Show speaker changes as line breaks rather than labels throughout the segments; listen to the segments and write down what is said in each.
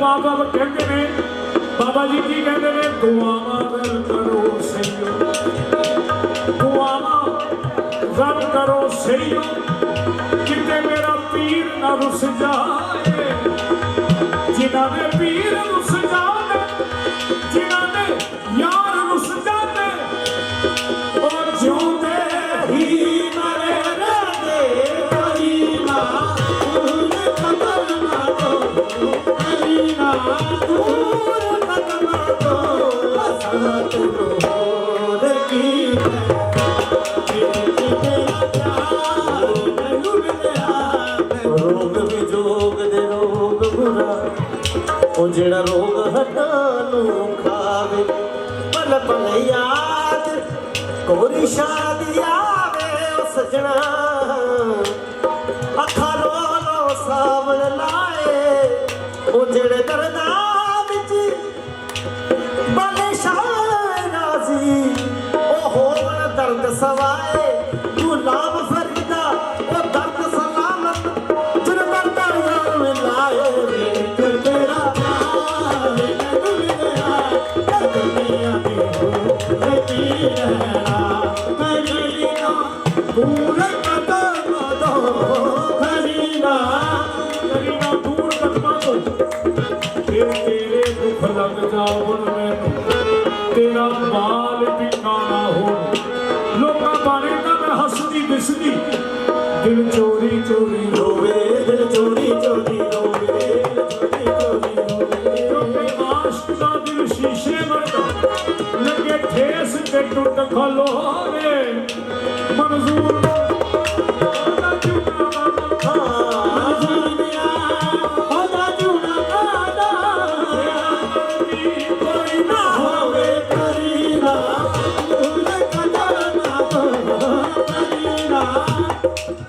माँ बाप कहते हैं बाबा जी की कहते हैं दुआवा दर करो सही दुआवा दर करो सही कितने मेरा पीर न रुस जाए जिन्होंने पीर रुस जाए जिन्होंने यार रुस जाए और जिਉਂਦੇ ही मरे रहते करीना दूर कदम ना दो करीना दूर कदम ना दो साथ रोद की रोग विजोग दे रोग बुरा ओ जेड़ा रोग हटानू खावे पल पल याद कोरी शादी आवे ओ सजना अखा रो लो सावण लाए ओ जेड़े दर्दा विच बले शाह राजी ओ होवण दर्द सवाए गुलाम फरीदा ओ दर्द सलामत जिन दर्द यार लाए तेरा प्यार मैनू मिलिया दुनिया दी हो रहना करीना दूर कदम दो करीना करीना दूर कदम दो तेरे दुख लग जावन मैनू तेरा माल टिकाना हो लोका बाने का मैं हसदी दिसदी दिल चोरी चोरी रोवे दिल चोरी चोरी रोवे दिल चोरी चोरी रोवे आशिक दा दिल शीशे वर्गा लगे ठेस ते टुट खलो रे मंजूर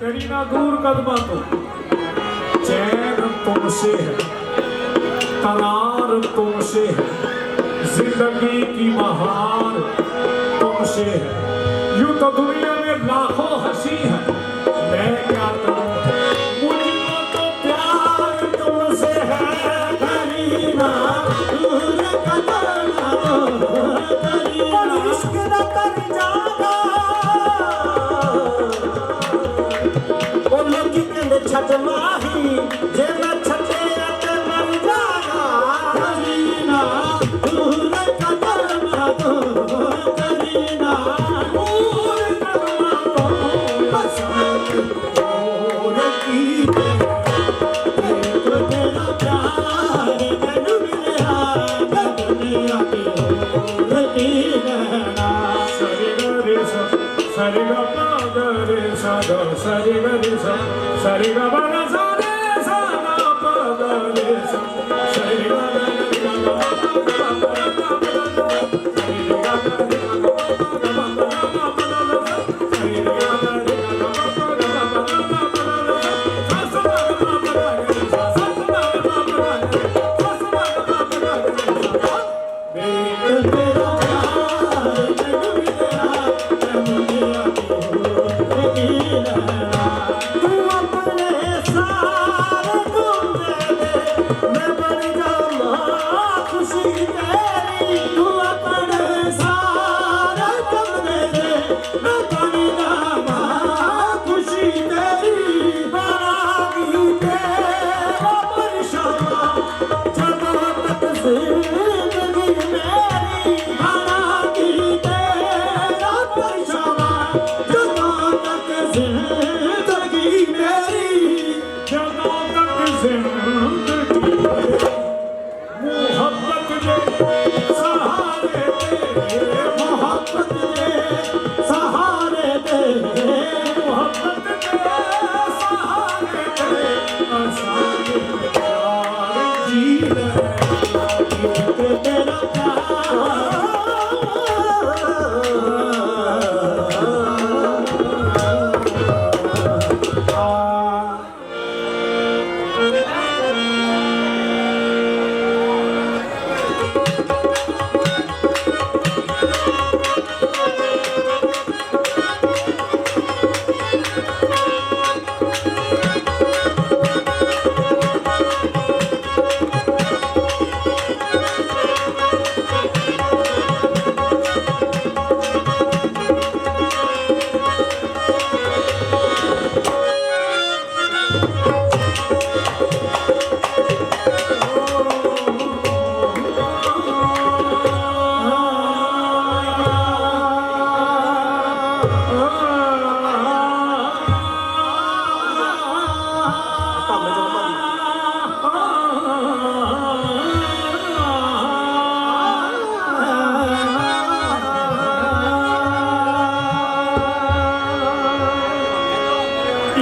करीना दूर कदमा तो चैन तुमसे है करार तुमसे है जिंदगी की बहार तुमसे है यूं तो दुनिया में लाखों हंसी है मैं क्या करूं मुझको तो प्यार तुमसे है करीना दूर कदमा तो करीना इश्क न कर जाना छट माही जे मैं छटे ते मर जाना करीना दूर कदम दो करीना दूर कदम दो बसात और की तेरा प्यार मैनू मिलिया दुनिया दी हो रहना सरे रे सरे गा रे सा सरे रे सा सरे गा रे सा गा रे सा सरे गा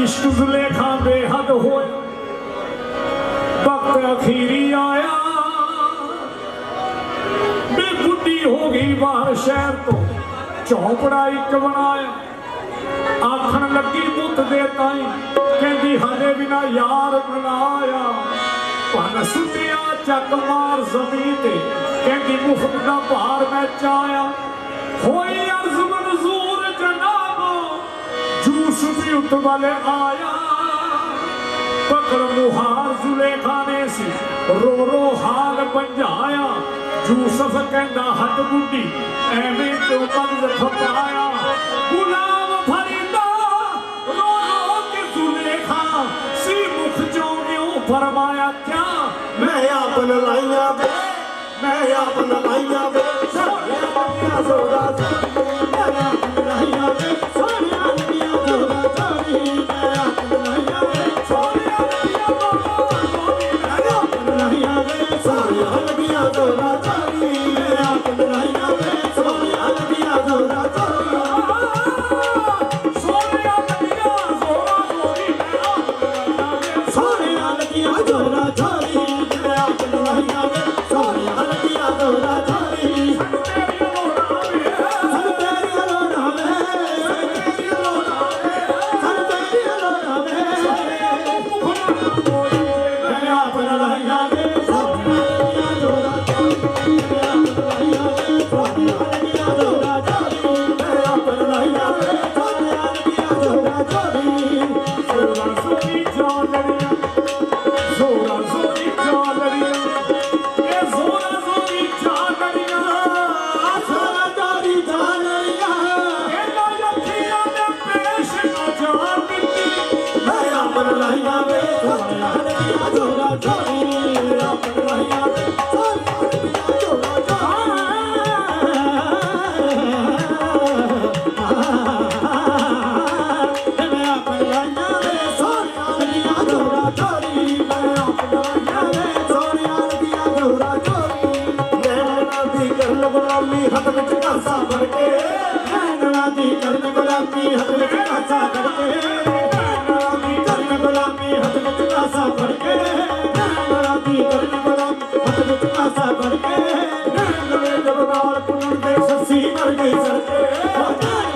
इश्क जुलेखा बेहद होया वक्त अखीरी आया बेबुड्डी हो गई बाहर शहर तो चौपड़ा एक बनाया आखन लगी पुत दे ताई कहती हले बिना यार बनाया भन सुटिया चक मार जमीन ते कहती मुफ्त का भार मैं चाया होई अर्ज मंजूर जनाबो जूस भी उत वाले आया पकड़ मुहार जुलेखा ने सी रो रो हाल पंजाया यूसुफ कहंदा हट बुड्ढी एवें क्यों पंज खपाया गुलाम फरीदा रो रो के जुलेखा सी मुख चों क्यों फरमाया क्या
मैं आपन लाइया वे मैं आपन लाइया वे सोनिया जोरा मैं आपन लाइया वे सोनिया जोरा जोरी मैं आपन लाइया वे सोनिया लगिया जोरा जोरी मैं आपन लाइया वे सोनिया लगिया जोरा जोरी
सोनिया लगिया जोरा जोरी
सोनिया लगिया जोरा जोरी मैं आपन लाइया वे सोनिया लगिया जोरा जोरी गुलामी हथ विच कासा भर के नैना दी करन गुलामी हथ विच कासा भर के नैना दी करन गुलामी हथ विच कासा भर के नैना दी करन गुलामी हथ विच कासा भर के नैना जब नाल पुनर दे सस्सी मर गई सड़के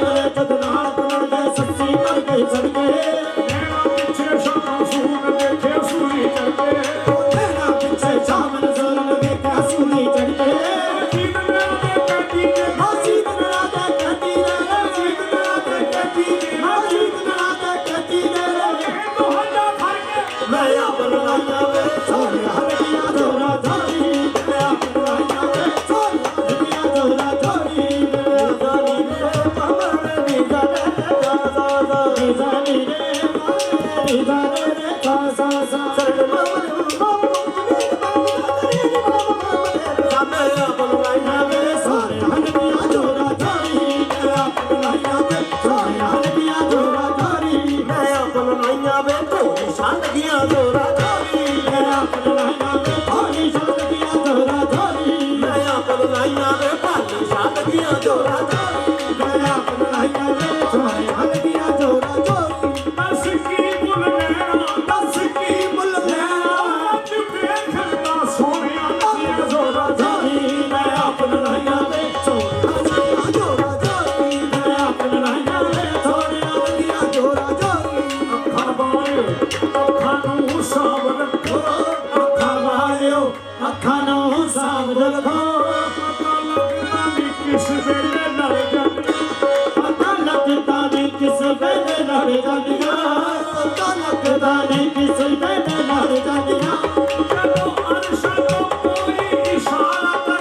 नैना जब नाल पुनर दे सस्सी मर गई सड़के
नैना पीछे शाम सूरन देखे सूरी चढ़के
नैना पीछे शाम सूरन देखे सूरी चढ़के
इशारा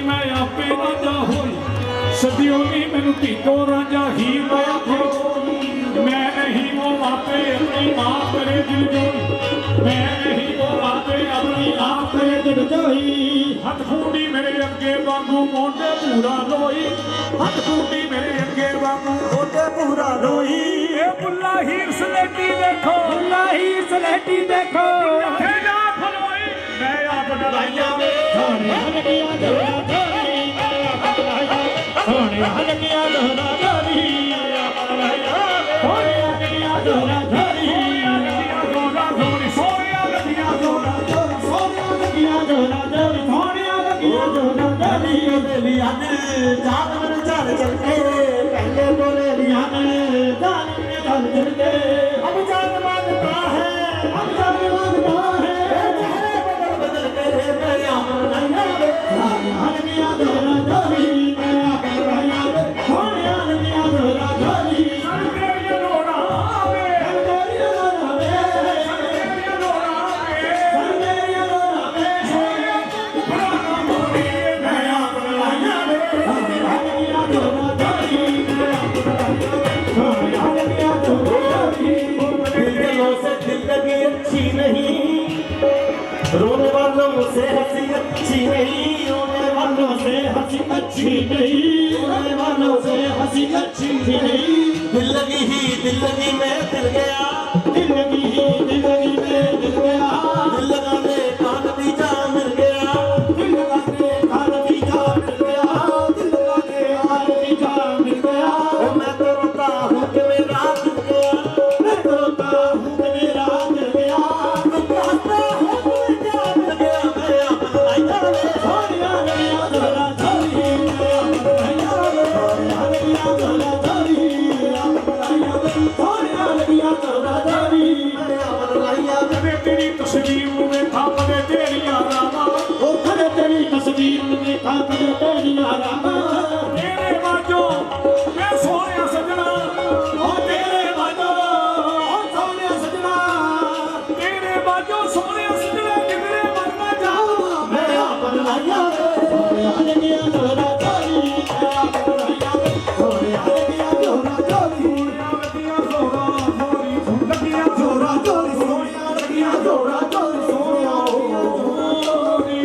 मैं आपे राजा होई सदियों नी मैनू ढीटो राजा ही मैं नहीं वो आपे अपनी माँ करे दिल जोई मैं नहीं वो आपे अपनी माँ करे दिल जोई हथ खूंडी मेरे अगे वांगू मोंडे पूरा लोई हथ खूंडी मेरे अगे वांगू मोंडे पूरा लोई ए बुल्ला हीर सलेटी देखो बुल्ला हीर सलेटी देखो थे जा फलोई मैं आप डलाइया सोने हलकिया डोरा डोरी सोने हलकिया डोरा डोरी सोने हलकिया डोरा डोरी सोने हलकिया डोरा डोरी सोने हलकिया डोरा डोरी सोने हलकिया डोरा डोरी लिया ने जान में चल चल के पहले बोले लिया ने जान में चल चल के अब जान मांगता है अब जान मांगता है चेहरे बदल बदल के मैं आप नहीं हलकिया डोरा डोरी मैं आप नहीं सोने हलकिया डोरा डोरी हलकिया डोरा आवे हलकिया डोरा आवे हलकिया डोरा आवे हलकिया डोरा आवे सोने पुराना मोरी मैं आप नहीं हलकिया डोरा डोरी मैं आप नहीं हलकिया डोरा डोरी दिलों से दिल लगी अच्छी नहीं रोने वालों से हंसी अच्छी नहीं रोने वालों से हंसी अच्छी नहीं रोने वालों से हंसी अच्छी नहीं दिल लगी मैं दिल गया दिल लगी मैं दिल गया दिल लगाने कान भी जा मिल गया दिल लगाने कान भी जा मिल गया दिल लगाने कान भी जा मिल गया मैं तो रोता हूँ कि मेरा दिल गया मैं तो रोता हूँ कि मेरा दिल गया मैं कहता हूँ कि मेरा दिल गया मैं अपना सोनिया गया दोरा धोरी मैं अपना सोनिया गया दोरा धोरी सोनिया गया दोरा धोरी मैं अपना तेरी तस्वीर में था पड़े तेरी आरामा ओ खड़े तेरी तस्वीर में था पड़े तेरी आरामा तेरे बाजो मैं सोनिया सजना ओ तेरे बाजो ओ सोनिया सजना तेरे बाजो सोनिया सजना किधरे मरना जाओ मैं अपना सोनिया गया दोरा धोरी मैं अपना सोनिया गया दोरा धोरी सोनिया गया दोरा धोरी सोनिया गया दोरा धोरी सोनिया गया दोरा धोरी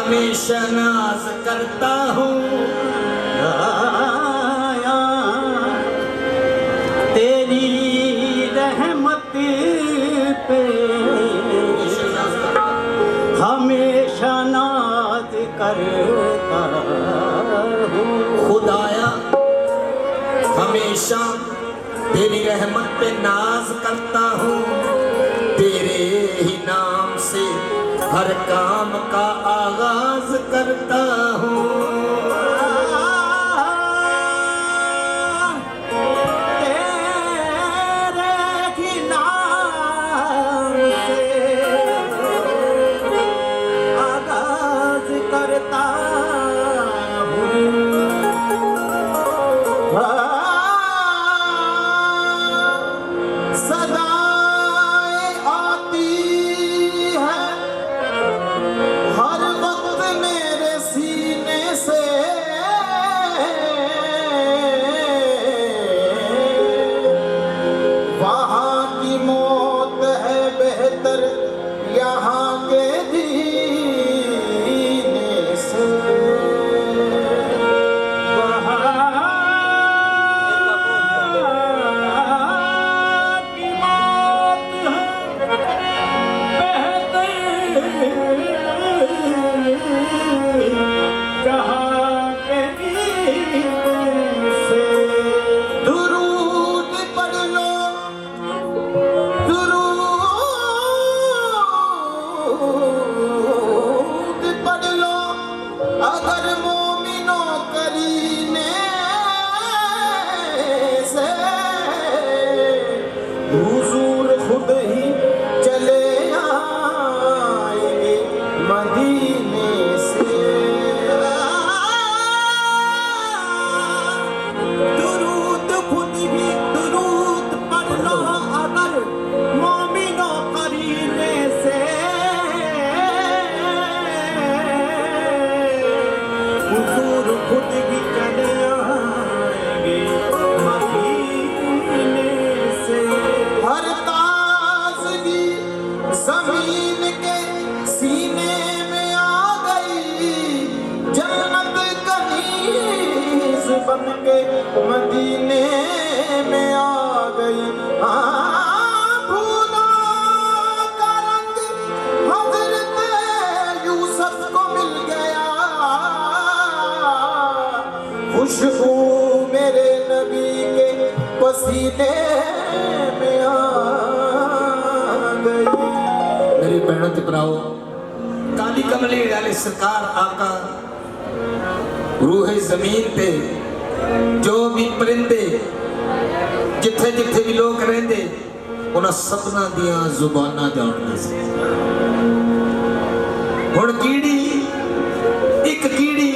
हमेशा नाज करता हूँ।
आया तेरी रहमत पे हमेशा नाज करता हूँ।
खुदाया हमेशा तेरी रहमत पे नाज करता हूँ। तेरे ही नाम से हर काम का आगाज करता हूँ।
तेरे ही नाम से आगाज करता हूँ। सदाएं आती है हर वक्त मेरे सीने से। वहाँ की मौत है बेहतर यहाँ के जीने से। दुरूद पढ़ लो, दुरूद पढ़ लो अगर मोमिनों करीने से। हुजूर खुद ही चले आएंगे मदीने से। दुरूद खुद ही दुरूद पढ़ लो अगर मोमिनों करीने से। हुजूर खुद ही चले आएंगे मदीने से। हर ताज़गी ज़मीन के सीने में आ गई। जन्नत कनीज़ बन के मदीने में आ गई। फूलों का रंग हज़रत यूसुफ को मिल गया। खुशबू मेरे नबी के पसीने में आ गई।
मेरी भैनों ते भराओ, काली कमली वाले सरकार आका रूह जमीन पे जो भी परिंदे जिथे जिथे भी लोग रहंदे उन्हां सबना दियां जुबानां जानदे सी। हुण कीड़ी एक कीड़ी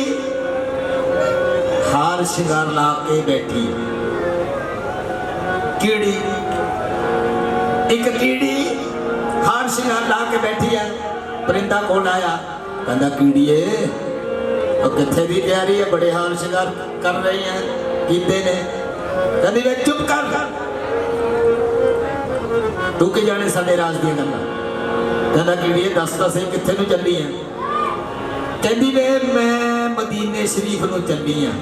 हार शिंगार ला के बैठी है। कीड़ी एक कीड़ी हार शिंगार ला के बैठी है। परिंदा कौन आया कहंदा कीड़ीए और किथे दी तैयारी है, बड़े हार शिंगार कर रही हैं कीते ने। कहंदी वे चुप कर, तू की जाने साडे राज दी गल्लां। कहंदा कीड़ीए दस तां सही किथे नूं चली है। कहंदी वे मैं मदीने शरीफ नूं चली हां,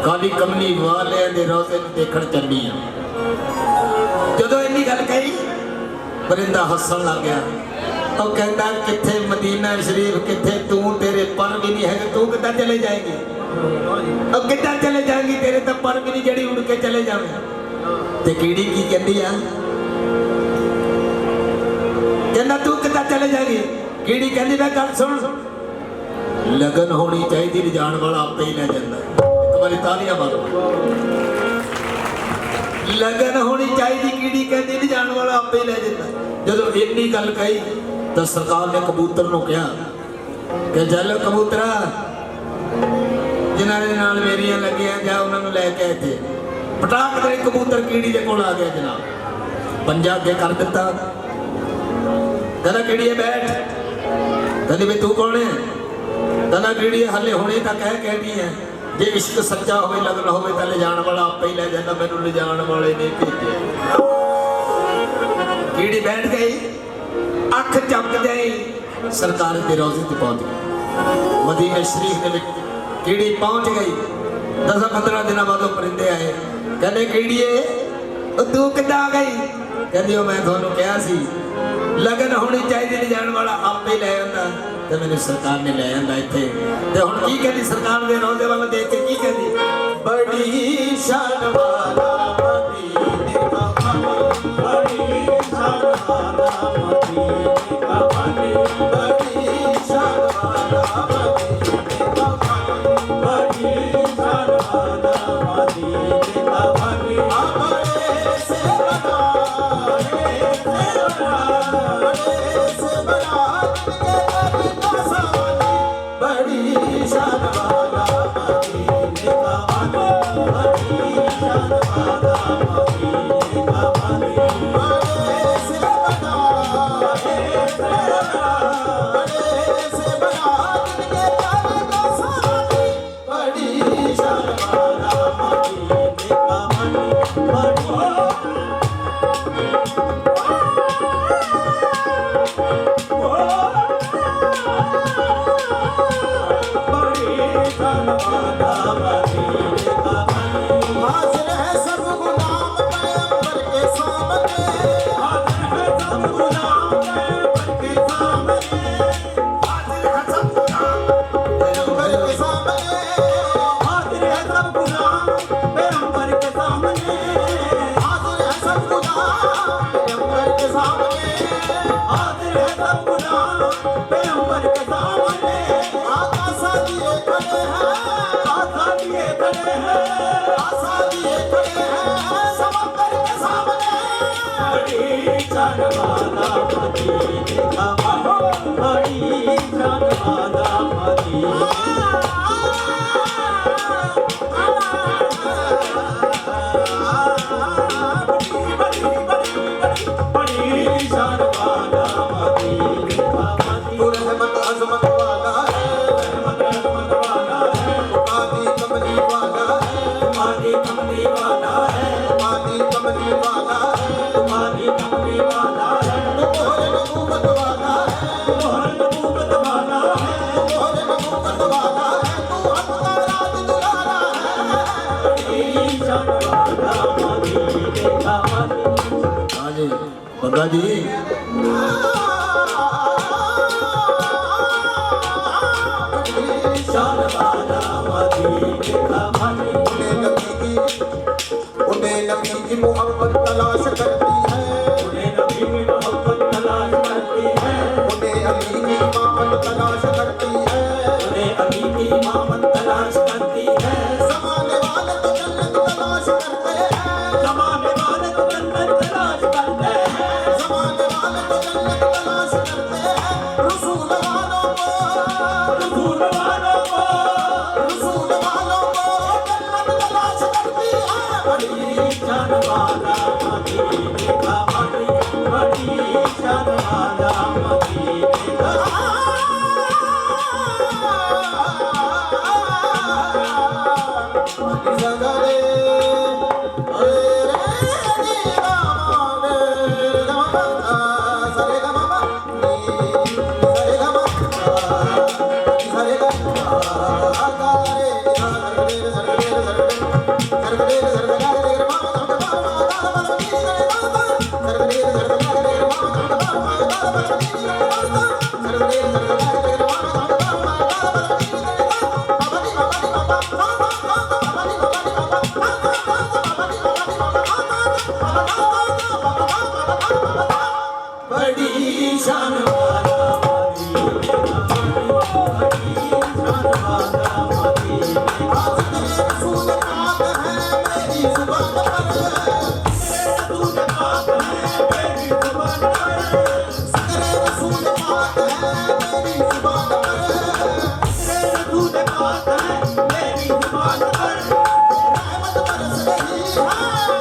काली कमली वालियां दे रोज़े नूं देखण चली हां। जदों इन्नी गल कही परिंदा हसन लग गया। और कहता किथे मदीना शरीफ किथे, तू तेरे पर भी नहीं है, तू कितना चले जाएगी? और कितना चले जाएगी? तेरे तो पर भी नहीं जड़ी उड़ के चले जावे। ते कीड़ी की कहती है, कहना तू कितना चले जाएगी? कीड़ी कहती मैं गल सुन, लगन होनी चाहिए, जान वाला आपे ही ले जाता। एक बारी तालियां मारो। लगन होनी चाहिए, कीड़ी कहती जान वाला आपे ही ले जाता। जदों इन्नी गल कही तो सरकार ने कबूतर नूं कहा कि चल कबूतरा जिन्हां दे नाल मेरियां लगियां जा उन्हां नूं लै के इत्थे। पटाक दे कबूतर कीड़ी दे कोल आ गया जनाब, पंजा अगे कर दिता। कहना कीड़ीए बैठ। कहती भी तू कौन है? कहना कीड़ीए हले हुणे तां कह कहती है जे इश्क सच्चा होवे लगन होवे तां ले जाण वाला आपे ही ले जांदा, मैनूं ले जाण वाले ने भेजे। कीड़ी बैठ गई, अख झपक जाई, सरकार दे रोज़े ते पहुंच गई। मदीने शरीफ के कीड़ी पहुंच गई। 10-15 दिन बाद परिंदे आए, कहते कीड़िए तू किद्दां आ गई? कहती मैं थोनू कहा सी लगन होनी चाहिए, नहीं जाने वाला आप ही ले आंदा ते मैंने सरकार ने ले आंदा इत्थे। ते हुण की कहती सरकार दे रोंदे वाला देख के की कहती,
बड़ी शान वाला मदीने का पानी, बड़ी शान वाला मदीने का पानी, बड़ी शान वाला मदीने का पानी, बड़ी शान वाला मदीने का पानी। बड़े से बड़ा, बड़े से बड़ा जिनके नबी का सामने, बड़ी शान वाला मदीने का पानी, बड़ी शान वाला मदीने का पानी। बड़े से बड़ा, बड़े से बड़ा जिनके नबी का सामने, बड़ी शान वाला मदीने का पानी, बड़ी हाजिर है सब गुलाम पैगंबर के सामने, हाजिर है सब गुलाम पैगंबर के सामने, हाजिर है सब गुलाम पैगंबर के सामने, हाजिर है सब गुलाम पैगंबर के सामने, हाजिर है सब गुलाम पैगंबर के सामने, हाजिर है सब गुलाम पैगंबर के सामने। आका सादिए खड़े हैं, आका दिए खड़े हैं, आशा दिए खड़े हैं समंदर के सामने। बड़ी जान वाला मदीने का पानी, बड़ी जान वाला मदीने बड़ी जान वाला मदीने का पानी। तू रहमत अज़मत वाला है, रहमत अज़मत वाला है, पानी कमली वाला है, पानी कमली वाला है, पानी कमली वाला है, पानी कमली वाला है। तोहरे नबूवत वाला है, तोहरे नबूवत वाला है, तोहरे नबूवत वाला है, तू हक़ राज दुलारा है। बड़ी जान वाला मदीने का पानी।
हाँ जी बग्गा जी,
शान वाला मदीने का पानी। उन्हें नबी की मोहब्बत तलाश करती है, उन्हें नबी की मोहब्बत तलाश करती है, उन्हें अली की इमामत तलाश करती है, उन्हें अली की इमामत तलाश करती है। ज़माने वाले तो जन्नत तलाश करते हैं, ज़माने वाले तो जन्नत तलाश करते हैं, ज़माने वाले तो जन्नत तलाश करते हैं। रसूल वालों को, रसूल वालों को, रसूल वालों को जन्नत तलाश करती है। बड़ी जान वाला मदीने का पानी, बड़ी जान वाला मदीने का सगरे बड़ी शान वाला मदीने का पानी, बड़ी शान वाला मदीने का पानी। रसूल पाक है मेरी जुबान पर, रसूल पाक है मेरी जुबान पर, रसूल पाक है मेरी जुबान पर, रसूल पाक है मेरी जुबान पर। रहमत बरस रही है,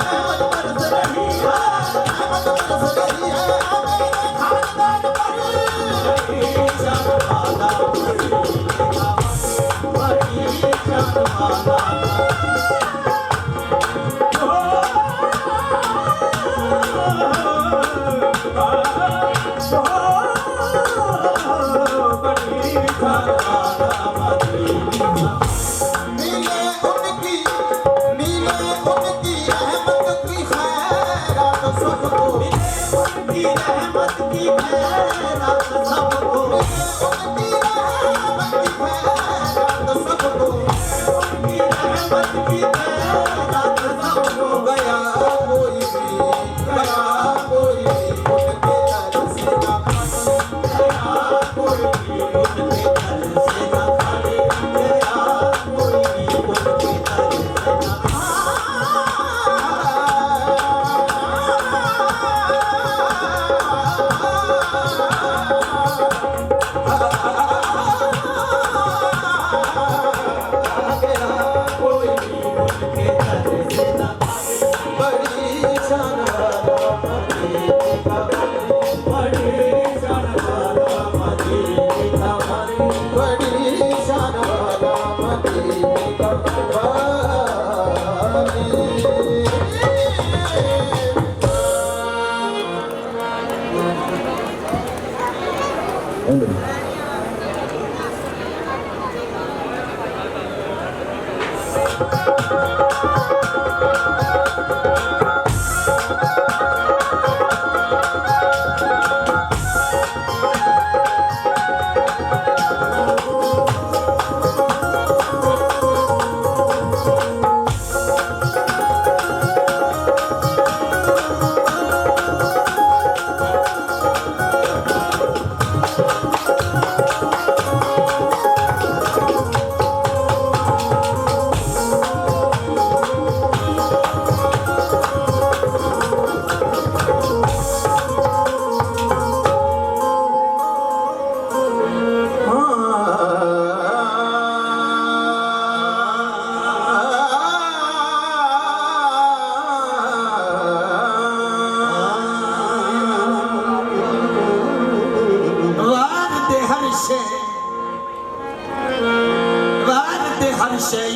रहमत बरस रही है, रहमत बरस रही है मेरे खानदान पर। बड़ी जान वाला मदीने का पानी, बड़ी जान वाला बड़ी जान वाला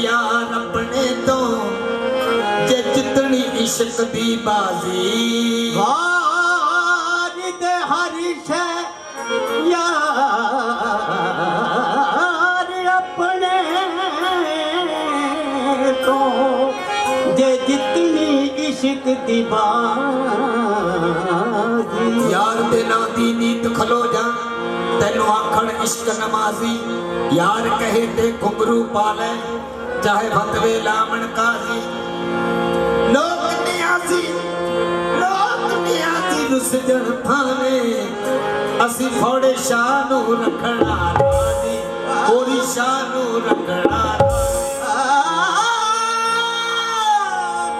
यार अपने तो जे जितनी इश्क दी बाजी
वार दे हरि शे यार अपने तो जे जितनी इश्क दी बाजी
यार दे ना दी नीत खलो जा तेनू आखण इश्क नमाजी यार कहे ते घुंघरू पाले चाहे भतवे लामण काजी लोक नियाजी रुसजण भावे असी फोड़े शानू रखना राजी ओरी शानू रखना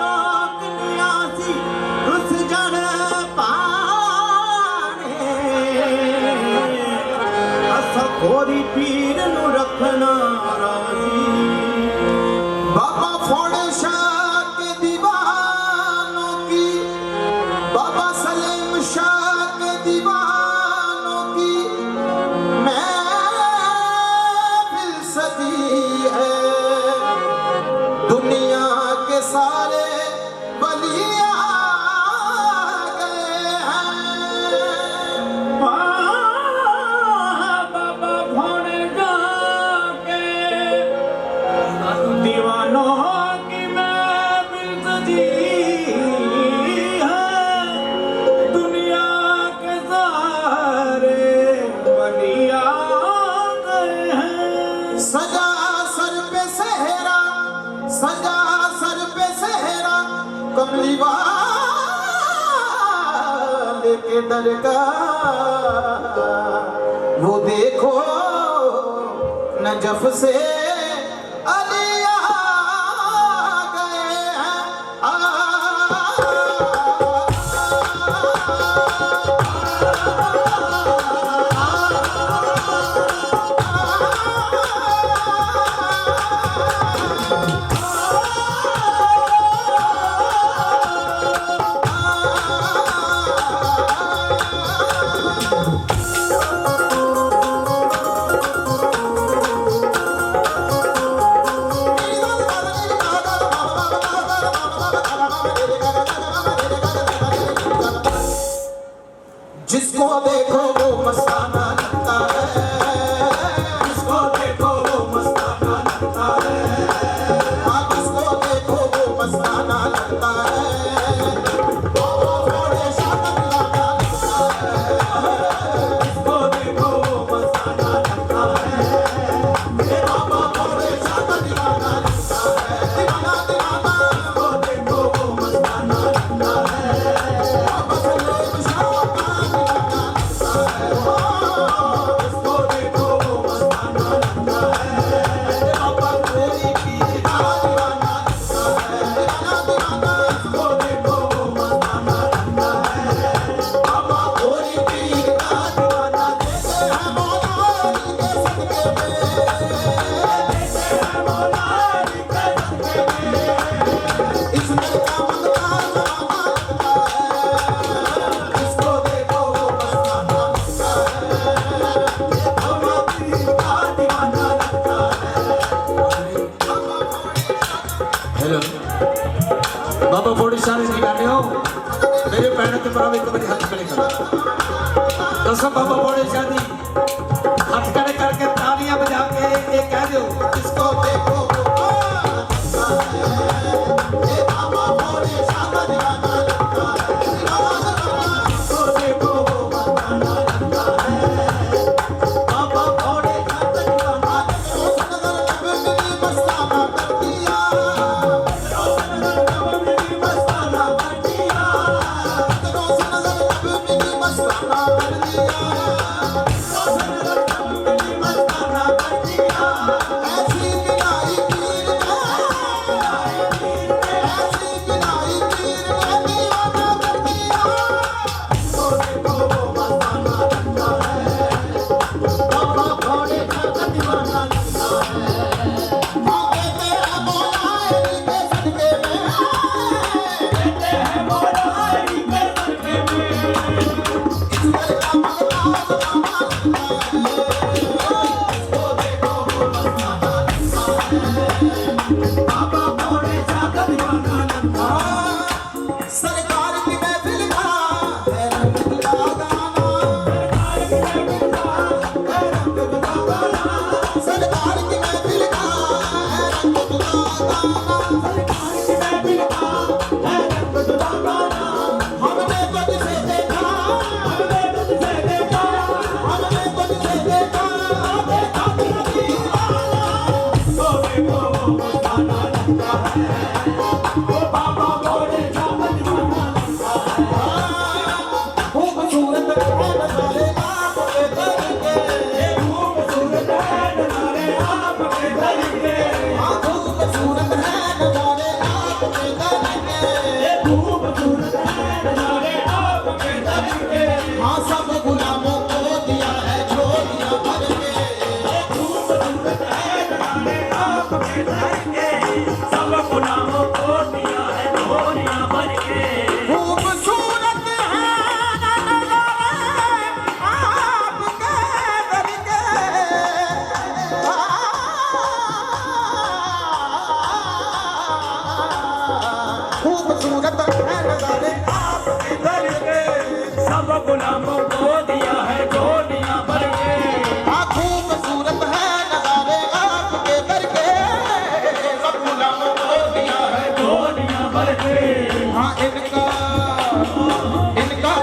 लोक नियाजी रुसजण पावे असा खोरी पीर नू रखना राजी
बाबा फोड़े शाह के दीवानों की बाबा सलीम शाह के दीवानों की महफिल सजी है दुनिया के सारे वलिया गए हैं
बाबा भोले जाके दीवानों की महफिल सजी है दुनिया के सारे वलिया गए हैं
सजा सर पे सेहरा सजा सर पे सेहरा कमली वाले के दरगाह वो देखो नजफ से अली आ गए हैं जिसको देखो वो मस्ताना लगता है जिसको देखो वो मस्ताना लगता है हाँ जिसको देखो वो मस्ताना लगता है बाबा फोड़े शाह लगता है जिसको देखो वो मस्ताना लगता है बाबा फोड़े शाह लगता है दीवाना दीवाना जिसको देखो वो मस्ताना लगता है बाबा सलीम शाह
हेलो बाबा फोड़ी सारे दीवाने हो मेरे पैरों के बराबर एक बार हाथ खड़े करो कसम बाबा फोड़ी शादी हाथ खड़े करके तालियां बजा के ये कह दो
जिसको देखो वो
देखो वो मस्ताना लगता है, वो बाबा भोले शाह दीवाना लगता है। खूबसूरत है नजारे आपके दर के, ये खूबसूरत है नजारे आपके दर के, हाँ खूबसूरत है नजारे आपके दर के, ये खूबसूरत है नजारे आपके दर के, हाँ सब गुलामों को दिया है झोलियां भर के, ये खूबसूरत है नजारे आपके दर के, सब गुलामों को दिया है झोलियां भर के। खूबसूरत है नजारे आपके दर के, खूबसूरत है नजारे आपके दर के, सब गुलामों को दिया है झोलियां भर के, हाँ खूबसूरत है नजारे आपके दर के, सब गुलामों को दिया है झोलियां भर के, हाँ इनका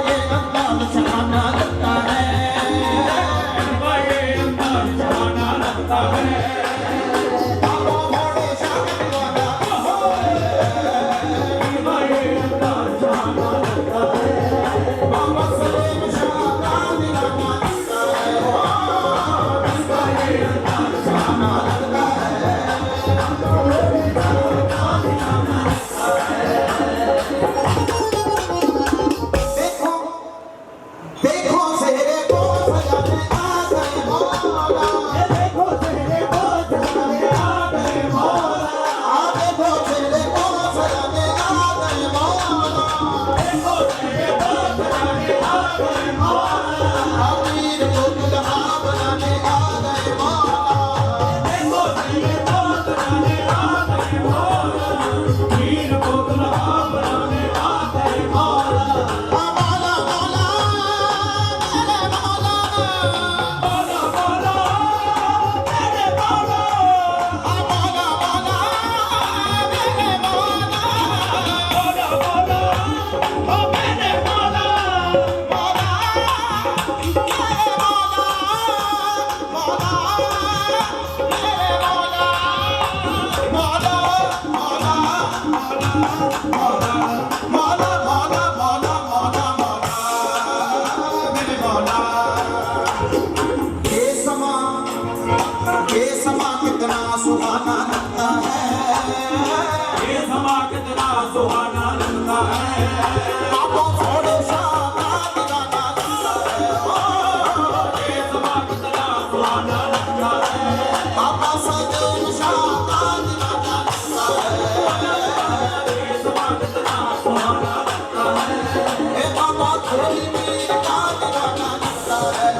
ये अंदाज सुहाना लगता है, इनका ये अंदाज सुहाना लगता है। बाबा भोले शाह दीवाना, इनका ये अंदाज सुहाना लगता है, बाबा सलीम शाह दीवाना लगता है, इनका ये अंदाज सुहाना लगता है। देखो देखो सेहरे को सजाने आ गए मौला, देखो सेहरे को सजाने आ गए मौला, देखो सेहरे को सजाने आ गए मौला, देखो सेहरे को सजाने आ गए मौला, अमीर को दुल्हा बनाने आ गए मौला, देखो सेहरे को सजाने आ गए मौला, अमीर को दुल्हा बनाने आ गए मौला। मौला मौला मेरे मौला, मौला मौला मेरे मौला, मौला मौला मेरे मौला, मौला मौला ओ मेरे मौला, मौला मेरे मौला, मौला मेरे मौला, मौला मौला मौला मौला मौला मौला मौला मेरे मौला। ये समा कितना सुहाना लगता है, ये समा कितना सुहाना लगता है, बाबा भोले शाह दीवाना लगता है, ये समा कितना सुहाना लगता है, बाबा सलीम शाह दीवाना लगता है, ये समा कितना सुहाना लगता है, ए बाबा थोड़ी मीर का दीवाना लगता है,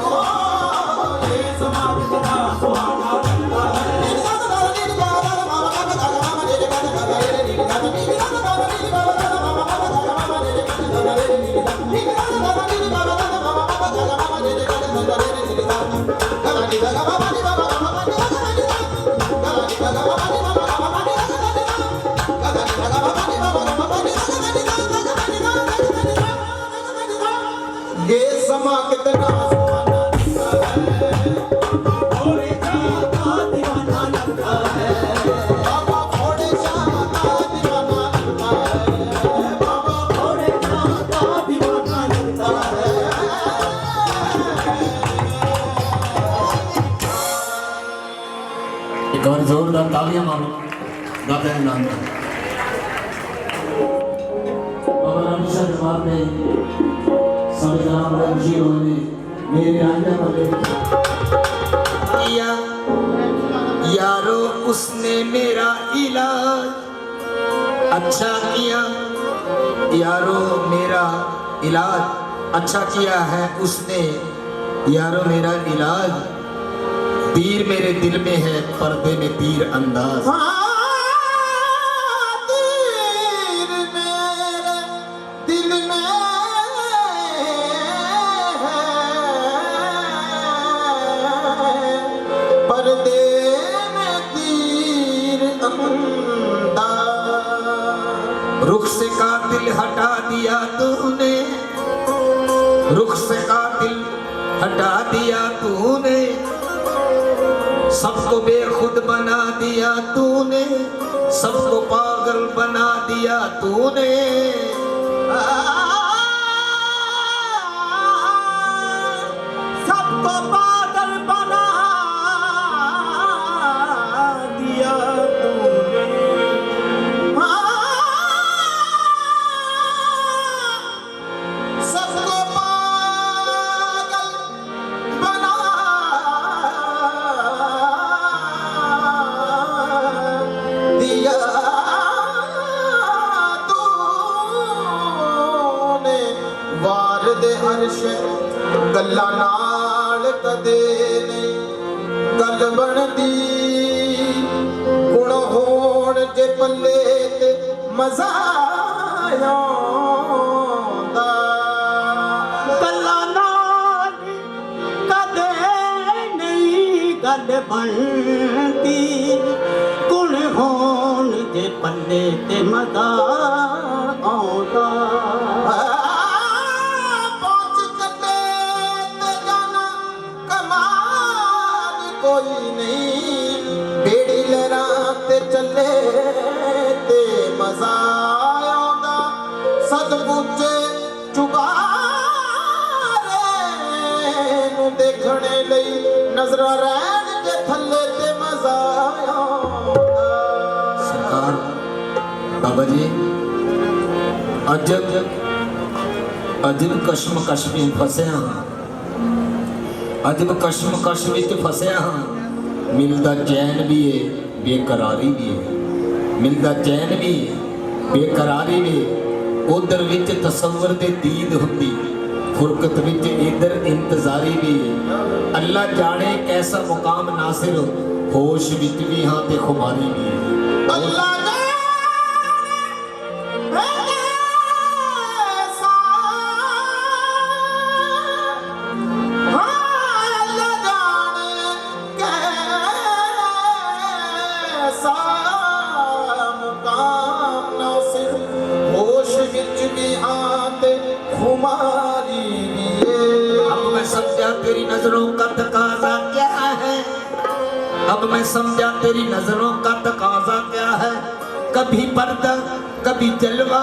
ये समा कितना सुहाना लगता है। ये समा कितना सुहाना लगता है, भोले शाह का दीवाना लगता है, बाबा भोले शाह का दीवाना लगता है, बाबा भोले शाह का दीवाना लगता है।
एक और जोरदार तालियां मारो दादा के नाम पर। बाबा रामेश्वर दरबार में सारे जनाब ऋषि होने मेरे आज्ञा पर किया यारो उसने मेरा इलाज अच्छा किया, यारो मेरा इलाज अच्छा किया है उसने, यारो मेरा इलाज, तीर मेरे दिल में है पर्दे में तीर अंदाज,
तीर मेरे दिल में है, पर्दे में तीर अंदाज,
रुख से कातिल हटा दिया तूने, रुख से कातिल हटा दिया तूने, सबको बेखुद बना दिया तूने, सबको पागल बना दिया तूने।
सबको पागल बना दिया तूने।
सबको पागल बना दिया तूने। वार दे हर्ष गल्ला नाल कदे नहीं गल बनदी। गुण होण जे पल्ले ते मजा आਉਂਦਾ।
ਗੱਲਾਂ ਨਾਲ ਕਦੇ ਨਹੀਂ ਗੱਲ ਬਣਦੀ। ਗੁਣ ਹੋਣ ਜੇ ਪੱਲੇ ਤੇ ਮਜ਼ਾ ਆਉਂਦਾ।
पहुंच कटे ते जाना कमाल कोई नहीं। बेड़ी लहरां ते चले ते मजा आਉਂਦਾ। सदबूचे चुबारे नूं देखने लई नजर रहण जे थल्ले ते मजा आਉਂਦਾ।
सरकार बाबा जी अजब कशमकश में फसिया हाँ, अजब कशमकश में फसिया हाँ। मिलदा चैन भी है बेकरारी भी है, मिलदा चैन भी है बेकरारी भी है। उधर विच तसव्वुर दे दीद हुंदी, फुरकत विच इधर इंतजारी भी है। अल्लाह जाने कैसा मुकाम नासिर होश विच भी हाँ ते खुमारी भी है।
अल्लाह
अब मैं समझा तेरी नजरों का तकाजा क्या है, अब मैं समझा तेरी नजरों का तकाजा क्या है। कभी पर्दा कभी जलवा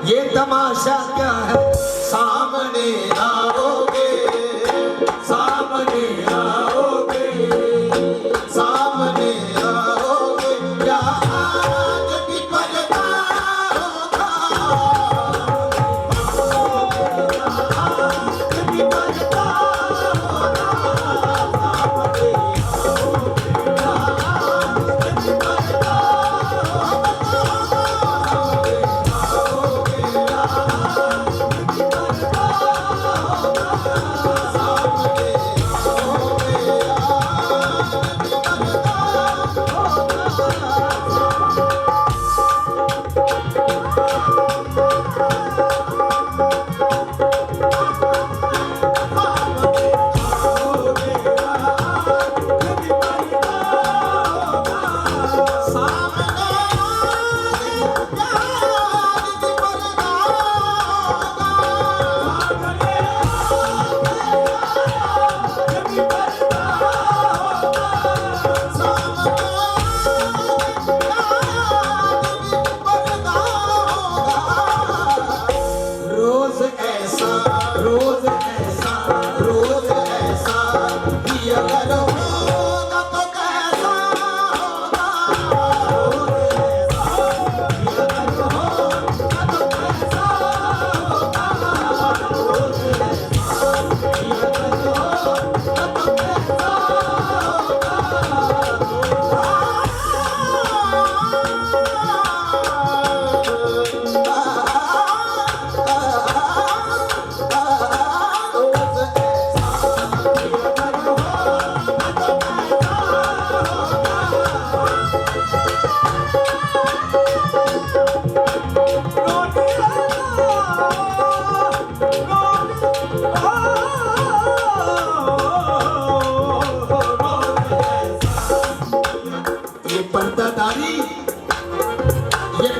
ये तमाशा क्या है।
सामने आओगे, सामने आओगे, सामने आओगे। क्या आज भी पर्दा होगा?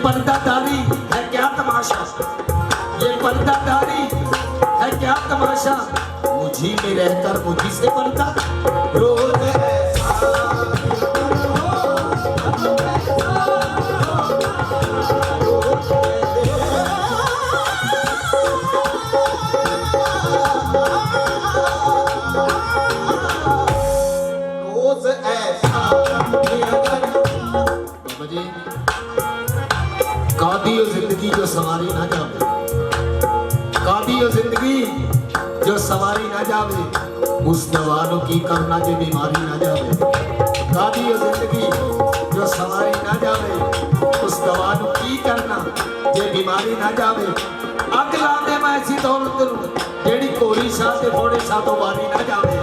पर्दादारी है क्या तमाशा, ये पर्दादारी है क्या तमाशा। मुझी में रहकर मुझी से बनता रोज ऐसा सवारी ना जावे। कादी ओ जिंदगी जो सवारी ना जावे, उस जवानों की करना जो बीमारी ना जावे। कादी ओ जिंदगी जो सवारी ना जावे, उस जवानों की करना जे बीमारी ना जावे। अग ला दे मैं ऐसी दौलत जेड़ी कोरी शाह ते फोड़े शाह तो बारी ना जावे।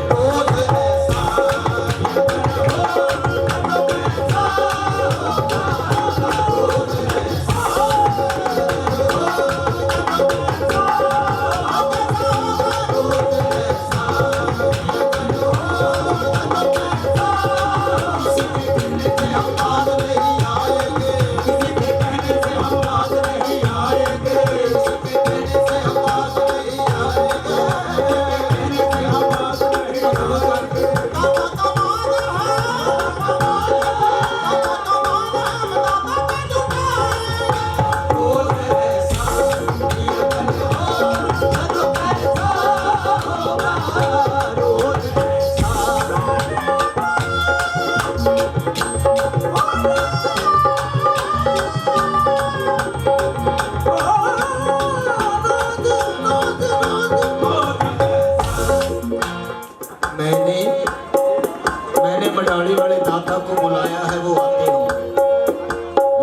मैंने मडाली वाले दाता को बुलाया है, वो आते होंगे।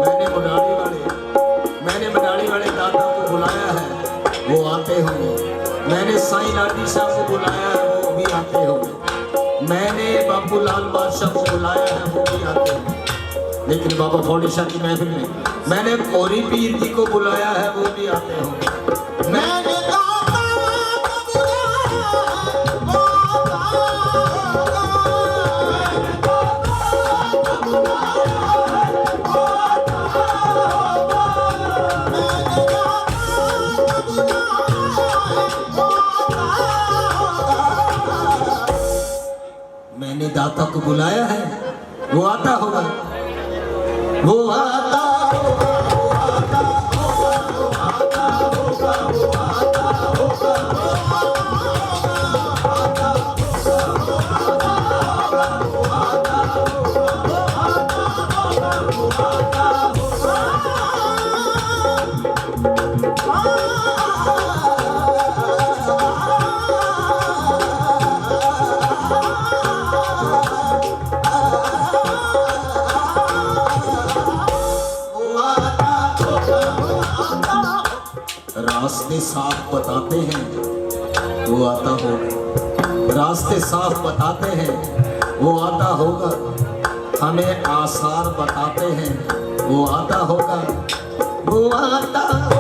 मैंने मडाली वाले दाता को बुलाया है, वो आते होंगे। मैंने साईं लाडी शाह को बुलाया है, वो भी आते होंगे। मैंने बाबू लाल बादशाह को बुलाया है, वो भी आते होंगे। लेकिन बाबा फौड़ी शाह की महफिल में मैंने कोरी पीर जी को बुलाया है, वो भी आते होंगे। मैंने दाता को बुलाया है, वो आता होगा, वो आता होगा, वो आता होगा, वो आता होगा, वो आता होगा, रास्ते साफ बताते हैं, वो आता होगा। रास्ते साफ बताते हैं, वो आता होगा। हमें आसार बताते हैं, वो आता होगा, वो आता होगा,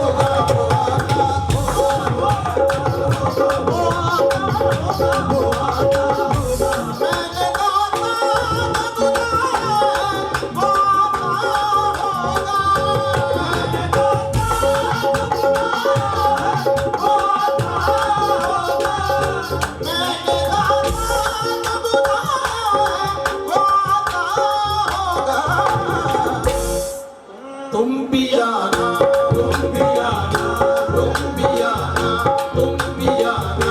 वो आता होगा, वो आता होगा, वो आता तुम भी आना, तुम भी आना, तुम भी आना, तुम भी आना,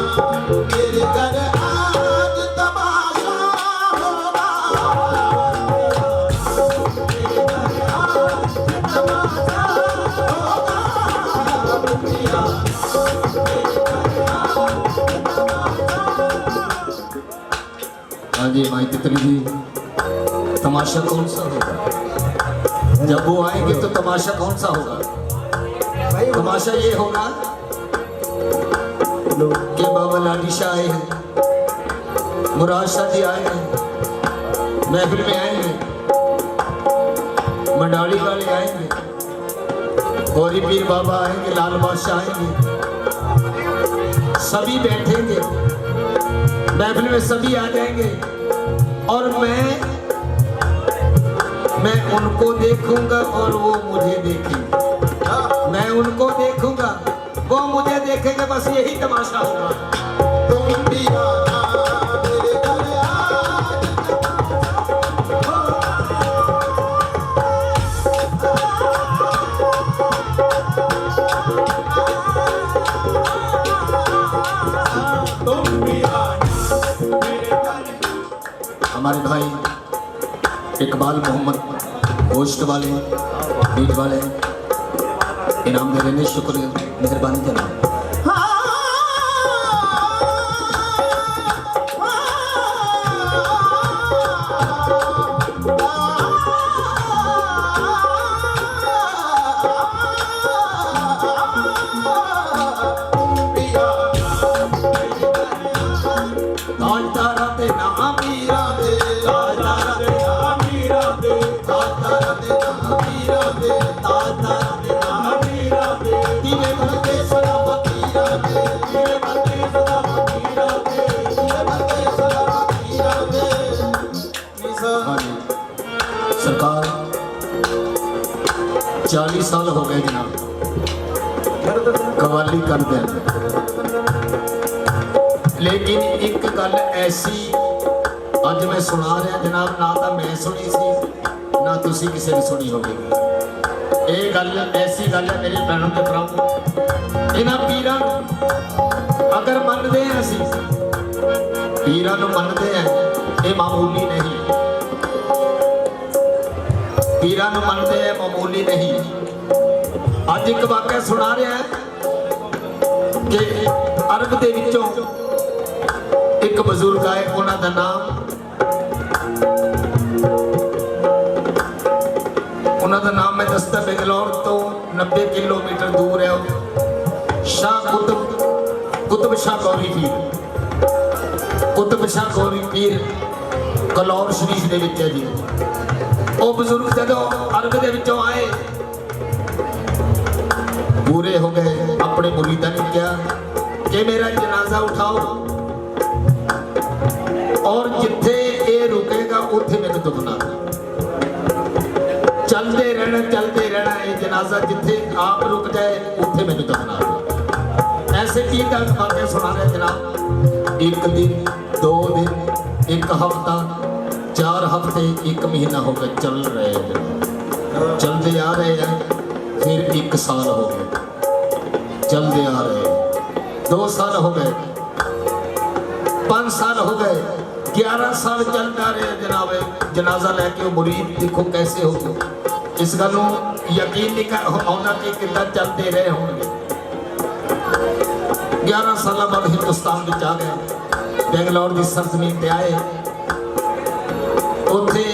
मेरे घर आज तमाशा होगा। मेरे घर आज तमाशा होगा। तुम भी आना, मेरे घर आज तमाशा। हाँ जी माई तितली जी, तमाशा कौन सा होगा? जब वो आएंगे तो तमाशा कौन सा होगा? तमाशा ये होगा कि बाबा लाडी शाह आए हैं, मुराद शाह जी आए हैं, महफिल में आएंगे, मंडाली वाले आएंगे, गौरी पीर बाबा आएंगे, लाल बादशाह आएंगे, सभी बैठेंगे महफिल में, सभी आ जाएंगे और मैं उनको देखूंगा और वो मुझे देखेंगे। मैं उनको देखूंगा, वो मुझे देखेंगे, बस यही तमाशा होगा। तुम भी आना, मेरे घर आज तुम भी आना, मेरे घर। हमारे भाई इकबाल मोहम्मद गोश्त वाले, बीज वाले, इनाम दे रहे हैं। शुक्र मेहरबानी जनाब।
ताजदारा दे नाम मीरा दे, ताजदारा दे नाम मीरा दे, ताजदारा दे नाम मीरा दे, ताजदारा दे नाम मीरा दे। दिवे बनते सदा फकीरा दे, दिवे बनते सदा फकीरा दे, दिवे बनते सदा फकीरा दे।
हाँ जी सरकार 40 साल हो गए जनाब कवाली करते हैं, लेकिन एक गल ऐसी अज मैं सुना रहा जनाब, ना तो मैं सुनी सी ना तुसी किसी ने सुनी होगी। ये गल ऐसी गल है मेरे भैनों के भराओ, इन्हां पीरां अगर मनते हैं असीं पीरां नूं मनते हैं, ये मामूली नहीं, पीरां नूं मनते हैं मामूली नहीं। अज एक वाक़या सुना रहा है कि अरब दे विचों एक बजुर्ग आए, उन्हों का नाम मैं दसदा बेंगलोर तो 90 किलोमीटर दूर है। शाह कुतुब शाह गौरी पीर, कुतुब शाह गौरी पीर कलौर शरीफ दे विच है जी। वो बजुर्ग जदों अरब दे विचों आए पूरे हो गए, अपने मुरीदां ने कहा कि मेरा जनाजा उठाओ और जिथे ये रुकेगा उथे मैंने दुखना। चलते रहना ये जनाजा जिथे आप रुक जाए उथे मैंने दुखना। ऐसे की वाक़या सुना रहे जनाब। एक दिन, 2 दिन, एक हफ्ता, 4 हफ्ते, 1 महीना हो गया चल रहे हैं, चलते आ रहे हैं। फिर 1 साल हो गए चलते आ रहे हैं, 2 साल हो गए, 5 साल हो गए, 11 साल चलता रहे जनाब। जनाजा लैके वो मुरीद देखो कैसे हो, इस गल यकीन नहीं आना कि कितना चलते रहे होंगे। 11 साल बाद हिंदुस्तान में आ गए, बेंगलोर की सरजमीन पर आए। उत्थे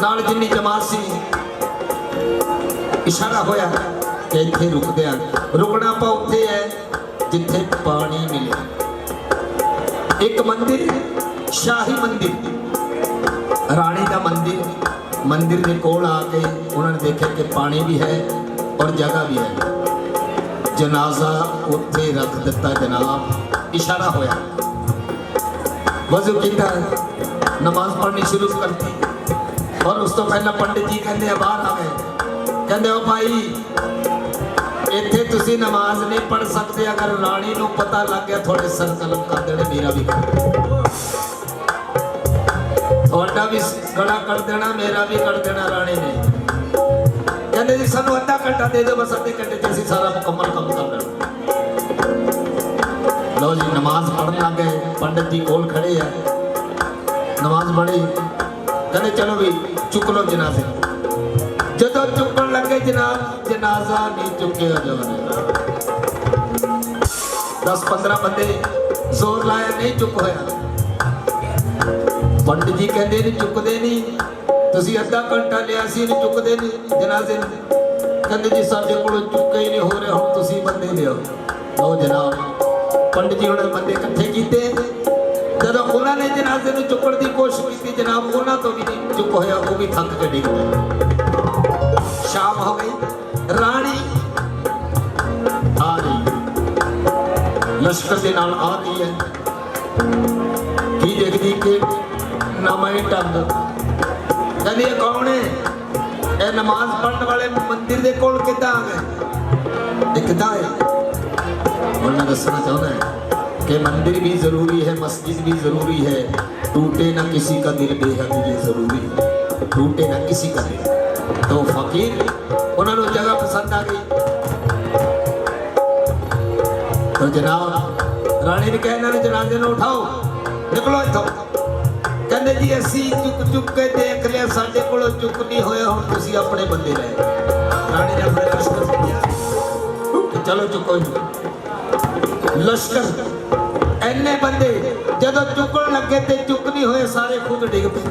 नाल जिन्नी जमात सी इशारा होया कि इत्थे रुकदे हैं। रुकना पा उत्थे है जिथे पानी मिले। एक मंदिर, शाही मंदिर, रानी का मंदिर, मंदिर के कोल आके उन्होंने देखा कि पानी भी है और जगह भी है। जनाजा उत्थे रख दिता जनाब। इशारा होया, वजू किया, नमाज पढ़नी शुरू करती। और उस तो पहला पंडित जी कहते बाहर आ गए, कहते हो भाई इत्थे तुसी नमाज नहीं पढ़ सकते, अगर रानी नूं पता लग गया थोड़े सर कलम कर देने, मेरा भी थोड़ा भी गला कर देना, मेरा भी कर देना रानी ने। कहते जी सानू आधा घंटा दे दो, बस आधे घंटे से सारा मुकम्मल काम कर देना। लो जी नमाज पढ़ने लग गए, पंडित जी कोल खड़े है, नमाज पढ़ी, कहते चलो भी चुक लो जनाजे। जदों चुकन लगे जनाब, जनाजा नहीं चुकिया जाने। 10-15 बंदे जोर लाया, नहीं चुक होया। पंडित जी कहते नहीं चुकते नहीं, तुसी अद्धा घंटा लिया सी नहीं चुकते नहीं जनाजे। कहते जी साडे कोलों चुके ही नहीं हो रहे, हुण तुसी बंदे लियो। लो जनाब पंडित जी उन्होंने बंदे इकट्ठे किए। जब उन्होंने जनाजे को चुकन की कोशिश की जनाब, उन्होंने तो भी नहीं चुप होया, वो भी थक के डिग गए। शाम हो गई, रानी आ रही, लश्कर के नाल आ रही है। की देखती कि नवां ढंग, कहती कौन है? ये नमाज पढ़ने वाले मंदिर के कोल किद्दां आ गए? दिखता है, उन्हें दसना चाहता है कि मंदिर भी जरूरी है, मस्जिद भी जरूरी है। टूटे ना किसी का दिल, बेहद ये जरूरी है, टूटे ना किसी का दिल। तो फकीर उन्होंने जगह पसंद आ गई। तो जनाब रानी ने कहना जनाजे ने उठाओ, निकलो इथों। कहते जी असी चुक चुक के देख लिया, साडे कोलों चुक नहीं होया, हुण तुसीं अपने बंदे रहे। रानी ने अपने लश्कर से किया कि चलो चुको लश्कर एने बंदे जदों चुकन लगे तो चुक नहीं होए सारे खुद डिग पे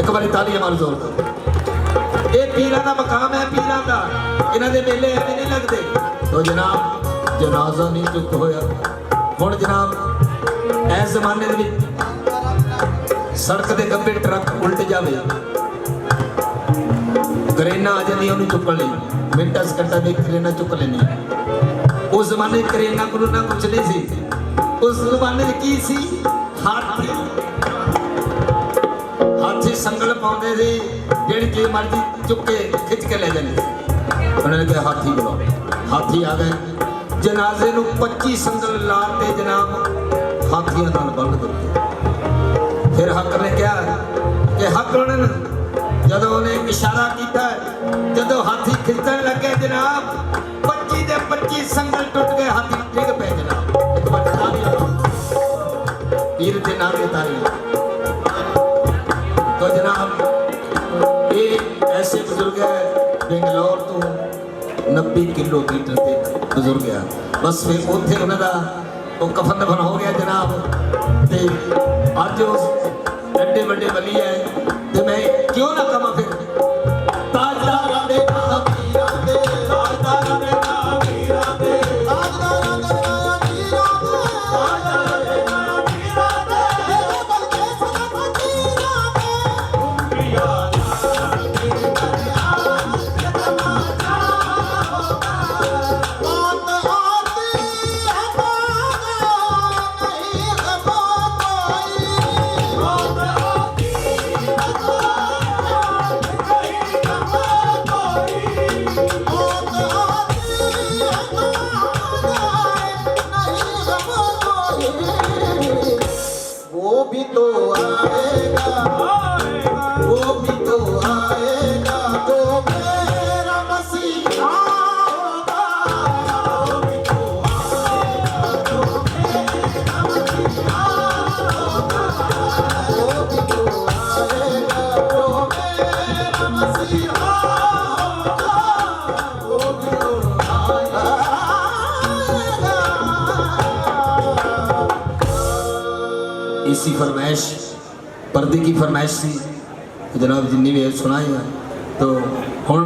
एक बारी तालियां मार जोर दो ये पीरां दा मकाम है पीरां दा इन्हां दे मेले ऐਵੇਂ नहीं लगते तो जनाब जनाजा नहीं चुक होया हुण जनाब इस जमाने दे विच सड़क दे गब्बे ट्रक उल्ट जावे करेना आ जाती उन्हें चुकन लई मिनटा सकंटा में करेना चुक लेनी उस जमाने करेना करूना कुछ नहीं सी उस जमाने की सी हाथी हाथी संगल पाउंदे सी जेड़ी की मर्जी चुक के खिंच के ले जानी उन्होंने कहा हाथी बुलाओ हाथी आ गए जनाजे नूं 25 संगल लाते जनाब हाथियों नाल बंद दिते फिर हक ने कहा कि हक जदों उन्हें इशारा किया जदों हाथी खिंचन लगे जनाब 25 दे 25 संगल टुट गए हाथी डिग पे जनाब एक बार तालियां पीर के नाम की तालियां तो जनाब ये ऐसे बुजुर्ग है बेंगलोर तो 90 किलोमीटर के बुजुर्ग है बस फिर उत्थे उन्होंने वो कफन दफन हो गया जनाब ते अज एडे बड़े वली है ते मैं क्यों ना कमा फिर ताजदारां दे नाम पीरां दे ताजदारां दे नाम पीरां दे ताजदारां दे नाम पीरां दे ताजदारां दे नाम पीरां दे बलके सदा फकीरां दे उम्रिया
वो भी तो आएगा तो मेरा मसीहा होगा वो भी तो आएगा तो मेरा मसीहा होगा वो भी तो आएगा तो मेरा मसीहा होगा वो भी तो आएगा
इसी फरमाइश पर्दे की फरमाइश थी तो जनाब जिन्नी भी सुनाई है तो हुण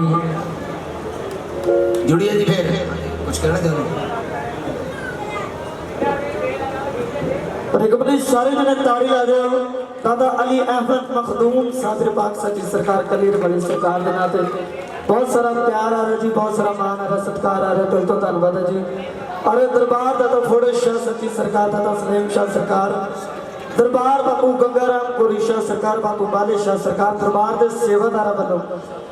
जुड़िए जी फिर कुछ कहना चाहते
और एक बड़ी सारे जने ताड़ी ला दे दादा अली अहमद मखदूम सादर पाक सच्ची सरकार कलीर बड़ी सरकार के नाते बहुत सारा प्यार आ रहा जी बहुत सारा मान आ रहा सत्कार आ रहा दिल तो धन्यवाद है जी अरे दरबार दादा फोड़े शाह सच्ची सरकार दादा सलेम शाह सरकार दरबार बापू गंगाराम कोरी शाह सरकार बापू बाले शाह सरकार दरबार के सेवादारा वालों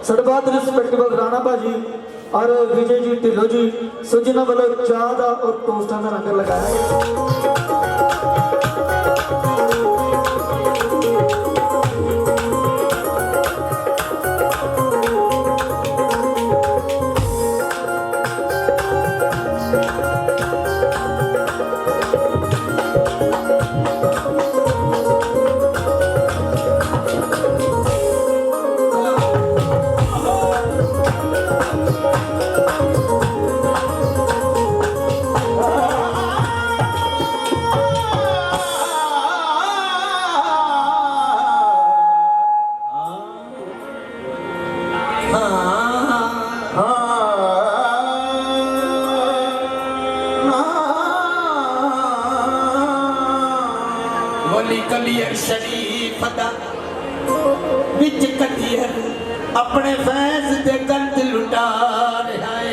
साढ़े बहुत रिस्पेक्टेबल राणा भाजी और विजय जी ढिल्लो जी सुजना वालों चाह का और टोस्टा का लंगर लगाया गया
शरीफ दा विच कटियर अपने फैज दे गंद लुटा रहा है